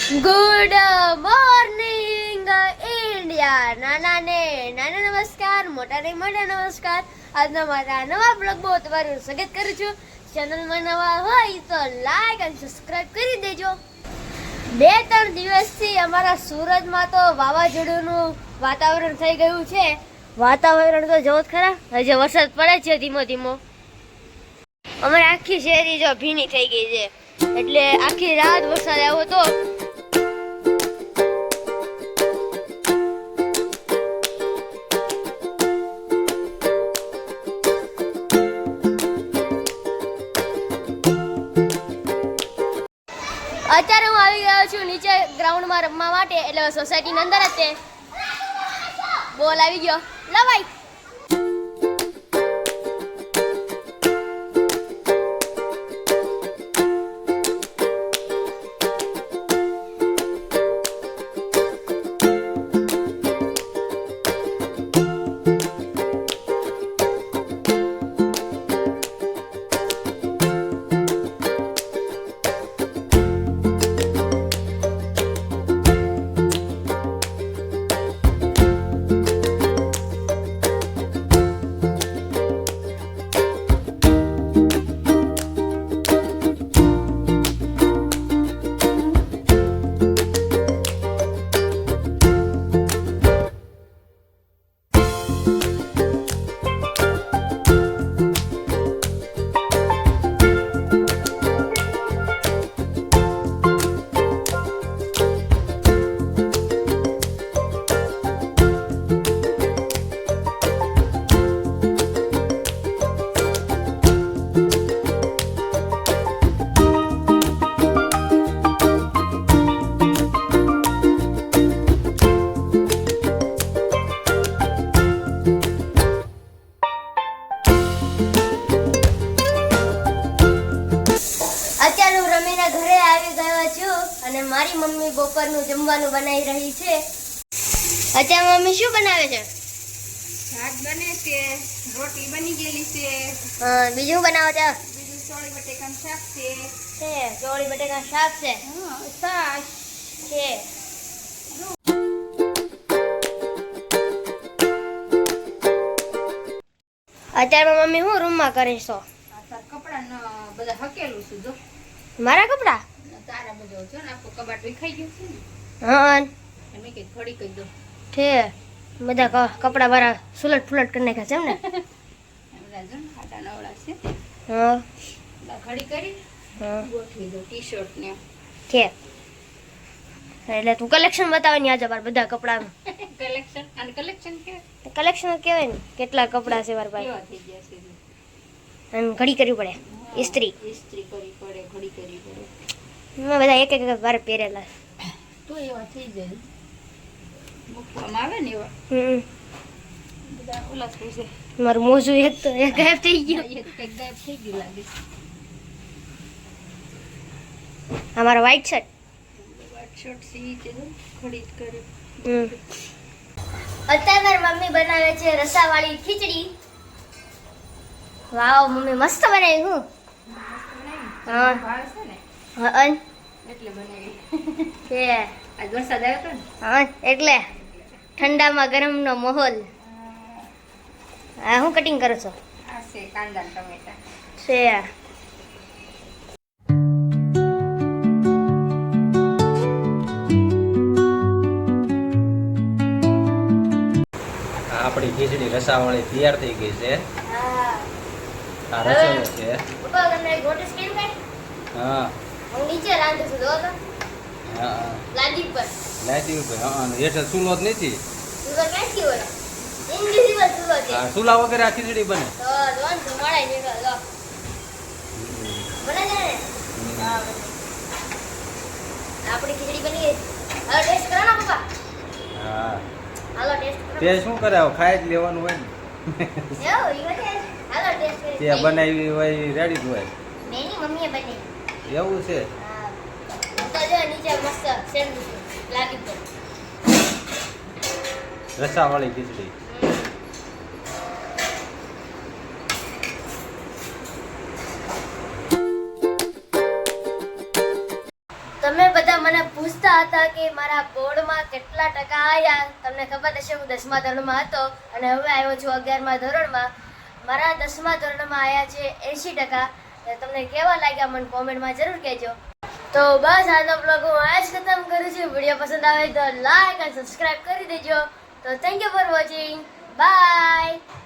Good morning India. નાના નમસ્કાર, મોટાને મોટા નમસ્કાર. આજના મારા નવા બ્લોગમાં તમારું સ્વાગત કરું છું. ચેનલમાં નવા હોય તો લાઈક અને સબસ્ક્રાઇબ કરી દેજો. 2-3 દિવસથી અમારા સુરતમાં તો વાવાઝોડુંનું વાતાવરણ થઈ ગયું છે. વાતાવરણ તો જોવો જ ખરા, હજી વરસાદ પડે છે ધીમો ધીમો. અમારી આખી શેરી જો ભીની થઈ ગઈ છે, એટલે આખી રાત વરસાદ આવ્યો તો. અત્યારે હું આવી ગયો છું નીચે ગ્રાઉન્ડમાં રમવા માટે, એટલે સોસાયટીની અંદર જ તે બોલ આવી ગયો. લવાઈ ઘરે આવી ગયો છું અને મારી મમ્મી બપોરનું જમવાનું બનાવી રહી છે. અત્યારે મમ્મી શું બનાવે છે? શાક બને છે, રોટલી બની ગયેલી છે. બીજું બનાવો છો? બીજું ચોળી બટેકાનું શાક છે. ચોળી બટેકાનું શાક છે. છાશ છે. અત્યારે મમ્મી હું રૂમમાં કરે છો? કપડાં બધા હકેલું છું જો. મારા કપડા? તારા બધો જો ને આખું કબાટ વિખાઈ ગયું છે ને. હા મેં કઈ થોડી કહી દો છે. બધા કપડા મારા સુલટ ફુલટ કરી નાખ્યા છે એમ ને? એમના જો ને ખાટા નવડા છે. હા ઘડી કરી ગોઠવી દો ટી શર્ટ ને છે. એટલે તું કલેક્શન બતાવે ને આજે મારા બધા કપડાનું. કલેક્શન અને કલેક્શન કે કલેક્શન કહેવાય ને, કેટલા કપડા છે મારા પાસે. કેવા થઈ ગયા છે અને ઘડી કરવી પડે, ઇસ્ત્રી ઇસ્ત્રી કરવી પડે, ઘડી કરવી પડે. મેં બધા એક વાર પહેરેલા તો એવા થઈ જાય, મૂકવામાં આવે ને એવા બધા ઓલા શું છે. મારું મોજું એક તો એક ગાયબ થઈ ગયું. એક ગાયબ થઈ ગયું લાગે છે. અમારો white shirt. White shirt C છે ઘડી કરી. અત્યારે મારી મમ્મી બનાવે છે રસાવાળી ખીચડી. વાવ મમ્મી મસ્ત બનાવી. હું હા ભાવે છે ને હા એટલે બનાવી છે. આજ વરસાદ આવ્યો હતો ને હા એટલે ઠંડામાં ગરમનો માહોલ. હા હું કટિંગ કરું છું આ છે કાંદા ને ટમેટા છે. આપણી ખીચડી રસાવાળી તૈયાર થઈ ગઈ છે. હા આ રસોઈ છે. પપ્પા તમને ગોટસ કેમ થાય? હા હું નીચે રાંધું છું. જો તો હા લાદી પર લાઈટી ઉપર. હા હેઠળ ચૂલો જ નથી. સુગર ક્યાંથી હોય? ઇન્વિઝિબલ સુગર છે. હા ચૂલા વગર આ ખીચડી બને. તો જોન ધુમાડા નીકળે. જો બને છે ને? હા બને. આપણી ખીચડી બની ગઈ. હવે ટેસ્ટ કરો ને પપ્પા. હા હાલો ટેસ્ટ કરો. તે શું કરે હવે ખાઈ જ લેવાનું હોય ને. એવું ઈ વખતે હાલો ટેસ્ટ કરી. તે બનાવી હોય રેડી જ હોય. મેની મમ્મીએ બનાવી. એવું છે. હા હું તો જો નીચે મસ્ત સેન્ડવિચ લાદી પર. રસાવાળી ખીચડી. તમે બધા મને પૂછતા હતા કે મારા બોર્ડમાં કેટલા ટકા આવ્યા. તમને ખબર હશે હું 10મા ધોરણમાં હતો અને હવે આવ્યો છું 11મા ધોરણમાં. મારા 10મા ધોરણમાં આવ્યા છે 80%. તો તમને કેવા લાગ્યા મને કોમેન્ટમાં જરૂર કહેજો. તો બસ આજનો બ્લોગ હું આ જ ખતમ કરું છું. વિડીયો પસંદ આવે તો લાઈક અને સબસ્ક્રાઇબ કરી દેજો. તો thank you for watching. By.